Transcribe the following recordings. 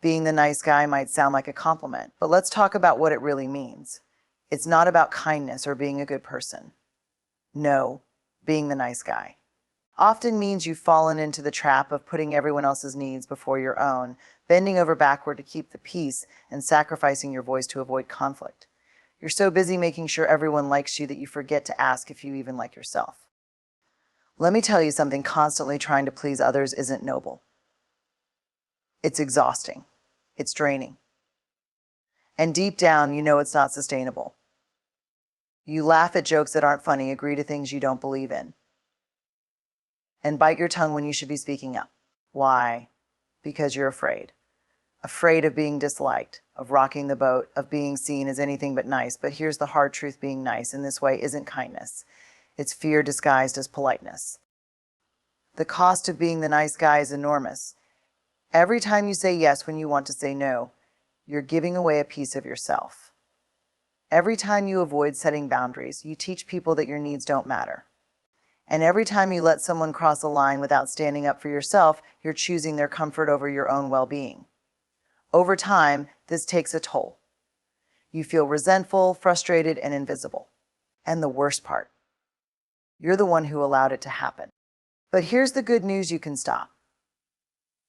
Being the nice guy might sound like a compliment, but let's talk about what it really means. It's not about kindness or being a good person. No, being the nice guy often means you've fallen into the trap of putting everyone else's needs before your own, bending over backward to keep the peace, and sacrificing your voice to avoid conflict. You're so busy making sure everyone likes you that you forget to ask if you even like yourself. Let me tell you something: constantly trying to please others isn't noble. It's exhausting. It's draining. And deep down, you know it's not sustainable. You laugh at jokes that aren't funny, agree to things you don't believe in, and bite your tongue when you should be speaking up. Why? Because you're afraid. Afraid of being disliked, of rocking the boat, of being seen as anything but nice. But here's the hard truth: being nice in this way isn't kindness. It's fear disguised as politeness. The cost of being the nice guy is enormous. Every time you say yes when you want to say no, you're giving away a piece of yourself. Every time you avoid setting boundaries, you teach people that your needs don't matter. And every time you let someone cross a line without standing up for yourself, you're choosing their comfort over your own well-being. Over time, this takes a toll. You feel resentful, frustrated, and invisible. And the worst part, you're the one who allowed it to happen. But here's the good news: you can stop.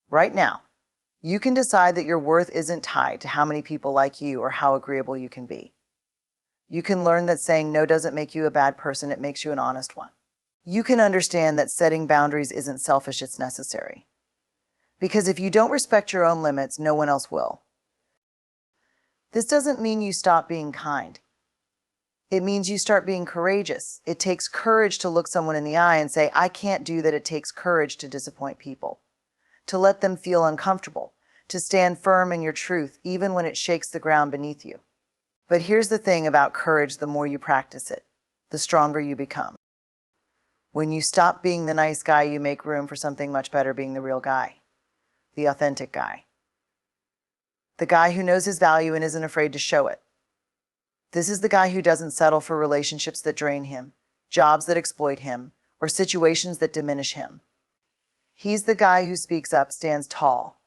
Right now, you can decide that your worth isn't tied to how many people like you or how agreeable you can be. You can learn that saying no doesn't make you a bad person, it makes you an honest one. You can understand that setting boundaries isn't selfish, it's necessary. Because if you don't respect your own limits, no one else will. This doesn't mean you stop being kind. It means you start being courageous. It takes courage to look someone in the eye and say, I can't do that. It takes courage to disappoint people, to let them feel uncomfortable, to stand firm in your truth, even when it shakes the ground beneath you. But here's the thing about courage: the more you practice it, the stronger you become. When you stop being the nice guy, you make room for something much better: being the real guy, the authentic guy. The guy who knows his value and isn't afraid to show it. This is the guy who doesn't settle for relationships that drain him, jobs that exploit him, or situations that diminish him. He's the guy who speaks up, stands tall,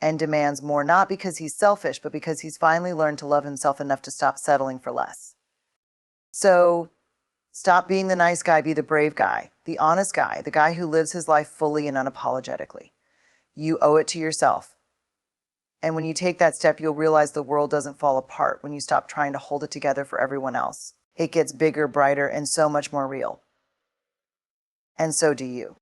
and demands more, not because he's selfish, but because he's finally learned to love himself enough to stop settling for less. So, stop being the nice guy, be the brave guy, the honest guy, the guy who lives his life fully and unapologetically. You owe it to yourself. And when you take that step, you'll realize the world doesn't fall apart when you stop trying to hold it together for everyone else. It gets bigger, brighter, and so much more real. And so do you.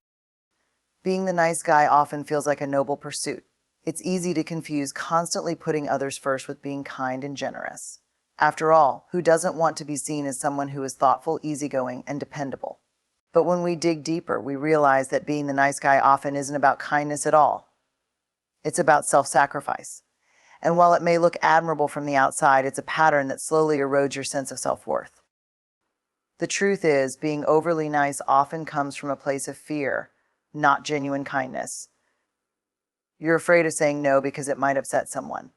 Being the nice guy often feels like a noble pursuit. It's easy to confuse constantly putting others first with being kind and generous. After all, who doesn't want to be seen as someone who is thoughtful, easygoing, and dependable? But when we dig deeper, we realize that being the nice guy often isn't about kindness at all. It's about self-sacrifice. And while it may look admirable from the outside, it's a pattern that slowly erodes your sense of self-worth. The truth is, being overly nice often comes from a place of fear, not genuine kindness. You're afraid of saying no because it might upset someone.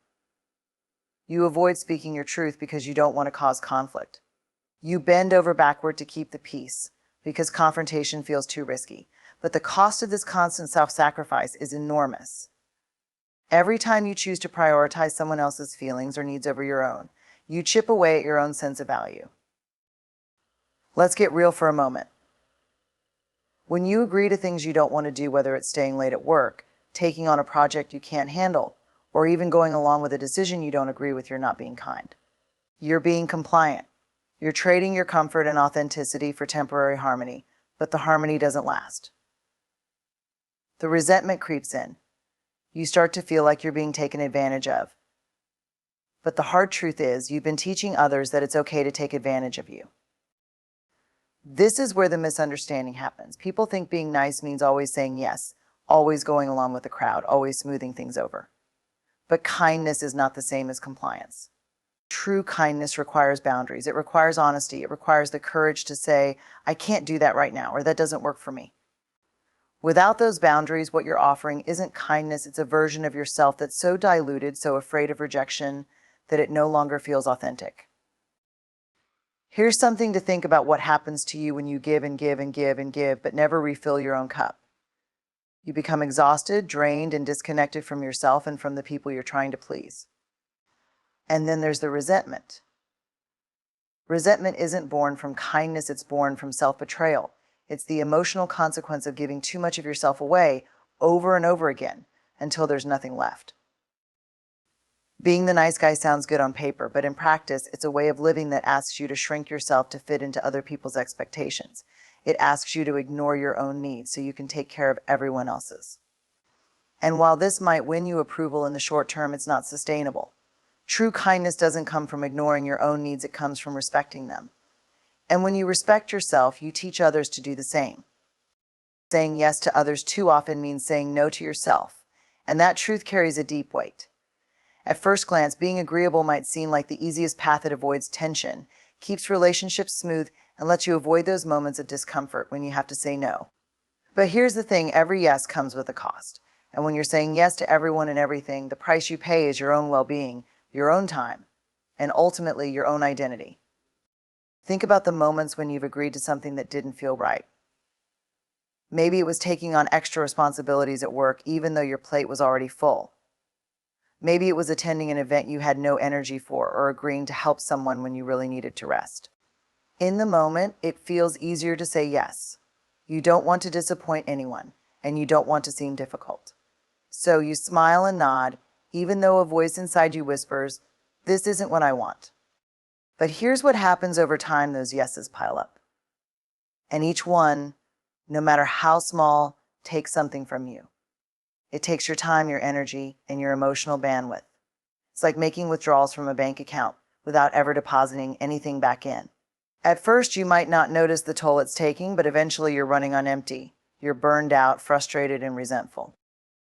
You avoid speaking your truth because you don't want to cause conflict. You bend over backward to keep the peace because confrontation feels too risky. But the cost of this constant self-sacrifice is enormous. Every time you choose to prioritize someone else's feelings or needs over your own, you chip away at your own sense of value. Let's get real for a moment. When you agree to things you don't want to do, whether it's staying late at work, taking on a project you can't handle, or even going along with a decision you don't agree with, you're not being kind. You're being compliant. You're trading your comfort and authenticity for temporary harmony, but the harmony doesn't last. The resentment creeps in. You start to feel like you're being taken advantage of. But the hard truth is, you've been teaching others that it's okay to take advantage of you. This is where the misunderstanding happens. People think being nice means always saying yes, always going along with the crowd, always smoothing things over. But kindness is not the same as compliance. True kindness requires boundaries. It requires honesty. It requires the courage to say, I can't do that right now, or that doesn't work for me. Without those boundaries, what you're offering isn't kindness. It's a version of yourself that's so diluted, so afraid of rejection, that it no longer feels authentic. Here's something to think about: what happens to you when you give and give and give and give, but never refill your own cup. You become exhausted, drained, and disconnected from yourself and from the people you're trying to please. And then there's the resentment. Resentment isn't born from kindness, it's born from self-betrayal. It's the emotional consequence of giving too much of yourself away over and over again until there's nothing left. Being the nice guy sounds good on paper, but in practice, it's a way of living that asks you to shrink yourself to fit into other people's expectations. It asks you to ignore your own needs so you can take care of everyone else's. And while this might win you approval in the short term, it's not sustainable. True kindness doesn't come from ignoring your own needs, it comes from respecting them. And when you respect yourself, you teach others to do the same. Saying yes to others too often means saying no to yourself, and that truth carries a deep weight. At first glance, being agreeable might seem like the easiest path that avoids tension, keeps relationships smooth, and lets you avoid those moments of discomfort when you have to say no. But here's the thing, every yes comes with a cost. And when you're saying yes to everyone and everything, the price you pay is your own well-being, your own time, and ultimately your own identity. Think about the moments when you've agreed to something that didn't feel right. Maybe it was taking on extra responsibilities at work even though your plate was already full. Maybe it was attending an event you had no energy for or agreeing to help someone when you really needed to rest. In the moment, it feels easier to say yes. You don't want to disappoint anyone, and you don't want to seem difficult. So you smile and nod, even though a voice inside you whispers, "This isn't what I want." But here's what happens over time: those yeses pile up. And each one, no matter how small, takes something from you. It takes your time, your energy, and your emotional bandwidth. It's like making withdrawals from a bank account without ever depositing anything back in. At first, you might not notice the toll it's taking, but eventually you're running on empty. You're burned out, frustrated, and resentful.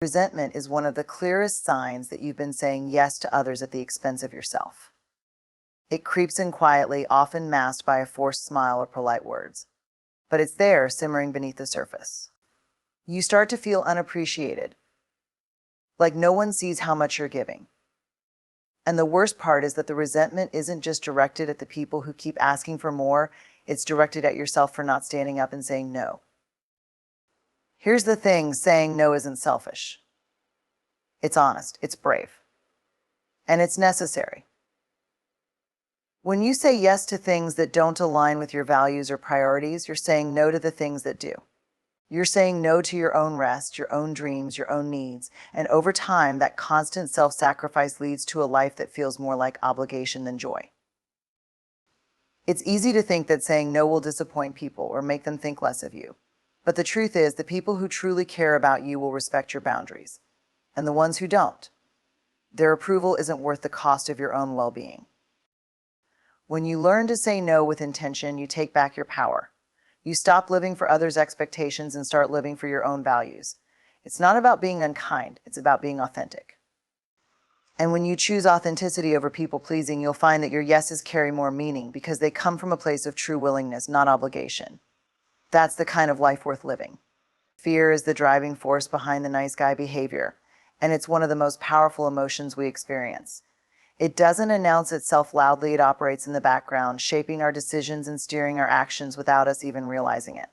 Resentment is one of the clearest signs that you've been saying yes to others at the expense of yourself. It creeps in quietly, often masked by a forced smile or polite words. But it's there, simmering beneath the surface. You start to feel unappreciated, like no one sees how much you're giving. And the worst part is that the resentment isn't just directed at the people who keep asking for more, it's directed at yourself for not standing up and saying no. Here's the thing, saying no isn't selfish. It's honest, it's brave, and it's necessary. When you say yes to things that don't align with your values or priorities, you're saying no to the things that do. You're saying no to your own rest, your own dreams, your own needs, and over time, that constant self-sacrifice leads to a life that feels more like obligation than joy. It's easy to think that saying no will disappoint people or make them think less of you. But the truth is, the people who truly care about you will respect your boundaries. And the ones who don't, their approval isn't worth the cost of your own well-being. When you learn to say no with intention, you take back your power. You stop living for others' expectations and start living for your own values. It's not about being unkind, it's about being authentic. And when you choose authenticity over people-pleasing, you'll find that your yeses carry more meaning because they come from a place of true willingness, not obligation. That's the kind of life worth living. Fear is the driving force behind the nice guy behavior, and it's one of the most powerful emotions we experience. It doesn't announce itself loudly, it operates in the background, shaping our decisions and steering our actions without us even realizing it.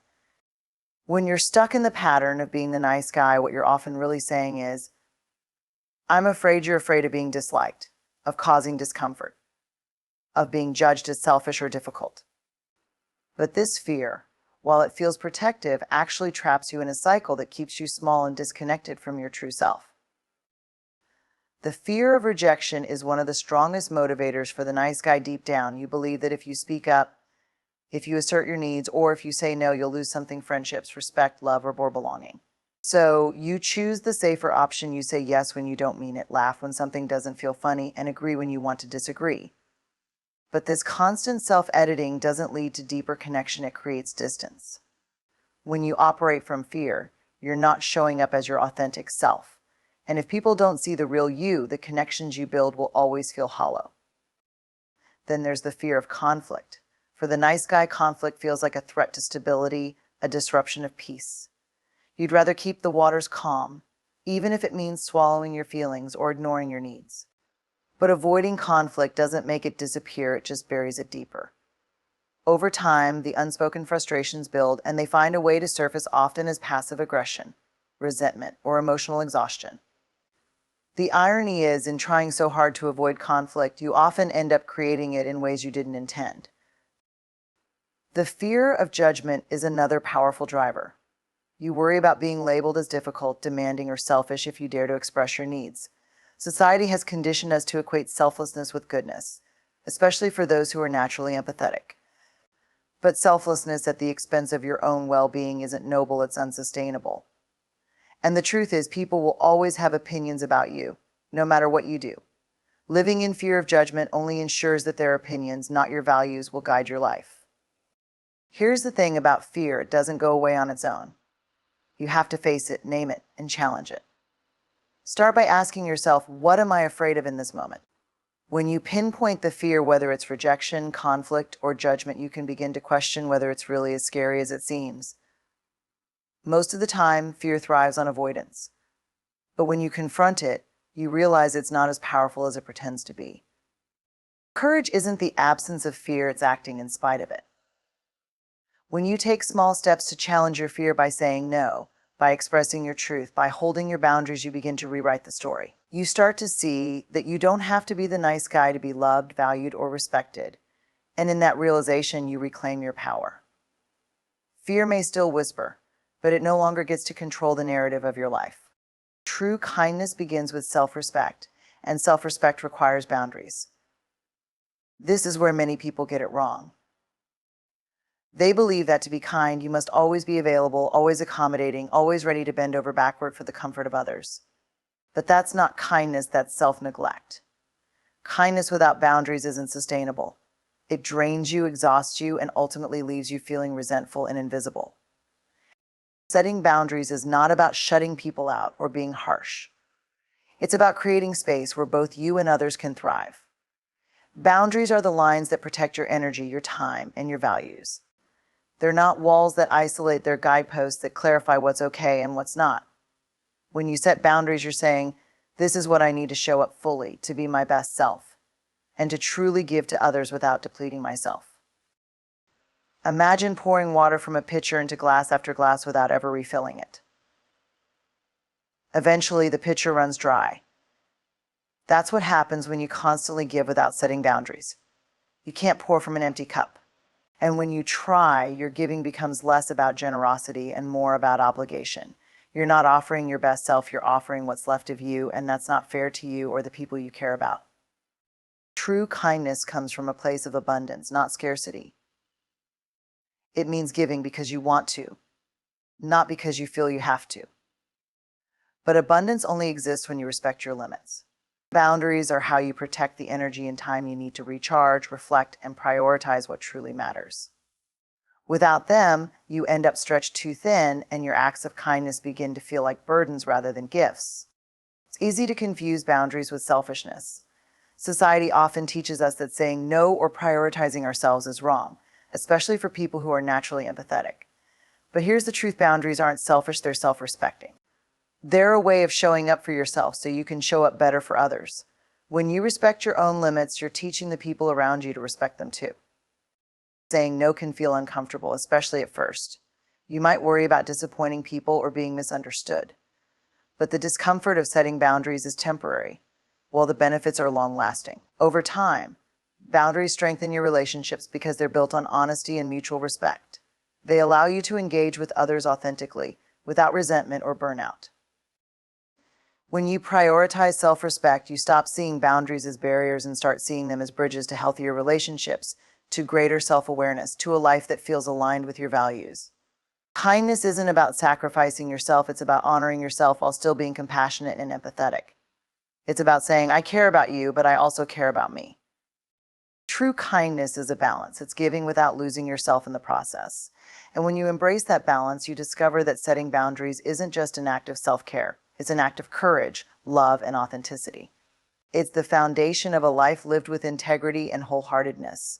When you're stuck in the pattern of being the nice guy, what you're often really saying is, "I'm afraid you're afraid of being disliked, of causing discomfort, of being judged as selfish or difficult." But this fear, while it feels protective, actually traps you in a cycle that keeps you small and disconnected from your true self. The fear of rejection is one of the strongest motivators for the nice guy. Deep down, you believe that if you speak up, if you assert your needs, or if you say no, you'll lose something: friendships, respect, love, or more belonging. So you choose the safer option. You say yes when you don't mean it, laugh when something doesn't feel funny, and agree when you want to disagree. But this constant self-editing doesn't lead to deeper connection, it creates distance. When you operate from fear, you're not showing up as your authentic self. And if people don't see the real you, the connections you build will always feel hollow. Then there's the fear of conflict. For the nice guy, conflict feels like a threat to stability, a disruption of peace. You'd rather keep the waters calm, even if it means swallowing your feelings or ignoring your needs. But avoiding conflict doesn't make it disappear, it just buries it deeper. Over time, the unspoken frustrations build, and they find a way to surface, often as passive aggression. resentment, or emotional exhaustion. The irony is, in trying so hard to avoid conflict, you often end up creating it in ways you didn't intend. The fear of judgment is another powerful driver. You worry about being labeled as difficult, demanding, or selfish if you dare to express your needs. Society has conditioned us to equate selflessness with goodness, especially for those who are naturally empathetic. But selflessness at the expense of your own well-being isn't noble, it's unsustainable. And the truth is, people will always have opinions about you, no matter what you do. Living in fear of judgment only ensures that their opinions, not your values, will guide your life. Here's the thing about fear: it doesn't go away on its own. You have to face it, name it, and challenge it. Start by asking yourself, what am I afraid of in this moment? When you pinpoint the fear, whether it's rejection, conflict, or judgment, you can begin to question whether it's really as scary as it seems. Most of the time, fear thrives on avoidance. But when you confront it, you realize it's not as powerful as it pretends to be. Courage isn't the absence of fear, it's acting in spite of it. When you take small steps to challenge your fear by saying no, by expressing your truth, by holding your boundaries, you begin to rewrite the story. You start to see that you don't have to be the nice guy to be loved, valued, or respected. And in that realization, you reclaim your power. Fear may still whisper, but it no longer gets to control the narrative of your life. True kindness begins with self-respect, and self-respect requires boundaries. This is where many people get it wrong. They believe that to be kind, you must always be available, always accommodating, always ready to bend over backward for the comfort of others. But that's not kindness, that's self-neglect. Kindness without boundaries isn't sustainable. It drains you, exhausts you, and ultimately leaves you feeling resentful and invisible. Setting boundaries is not about shutting people out or being harsh. It's about creating space where both you and others can thrive. Boundaries are the lines that protect your energy, your time, and your values. They're not walls that isolate, they're guideposts that clarify what's okay and what's not. When you set boundaries, you're saying, this is what I need to show up fully, to be my best self, and to truly give to others without depleting myself. Imagine pouring water from a pitcher into glass after glass without ever refilling it. Eventually, the pitcher runs dry. That's what happens when you constantly give without setting boundaries. You can't pour from an empty cup. And when you try, your giving becomes less about generosity and more about obligation. You're not offering your best self, you're offering what's left of you, and that's not fair to you or the people you care about. True kindness comes from a place of abundance, not scarcity. It means giving because you want to, not because you feel you have to. But abundance only exists when you respect your limits. Boundaries are how you protect the energy and time you need to recharge, reflect, and prioritize what truly matters. Without them, you end up stretched too thin, and your acts of kindness begin to feel like burdens rather than gifts. It's easy to confuse boundaries with selfishness. Society often teaches us that saying no or prioritizing ourselves is wrong, especially for people who are naturally empathetic. But here's the truth: boundaries aren't selfish, they're self-respecting. They're a way of showing up for yourself so you can show up better for others. When you respect your own limits, you're teaching the people around you to respect them too. Saying no can feel uncomfortable, especially at first. You might worry about disappointing people or being misunderstood. But the discomfort of setting boundaries is temporary, while the benefits are long-lasting. Over time, boundaries strengthen your relationships because they're built on honesty and mutual respect. They allow you to engage with others authentically, without resentment or burnout. When you prioritize self-respect, you stop seeing boundaries as barriers and start seeing them as bridges to healthier relationships, to greater self-awareness, to a life that feels aligned with your values. Kindness isn't about sacrificing yourself, it's about honoring yourself while still being compassionate and empathetic. It's about saying, I care about you, but I also care about me. True kindness is a balance. It's giving without losing yourself in the process. And when you embrace that balance, you discover that setting boundaries isn't just an act of self-care. It's an act of courage, love, and authenticity. It's the foundation of a life lived with integrity and wholeheartedness.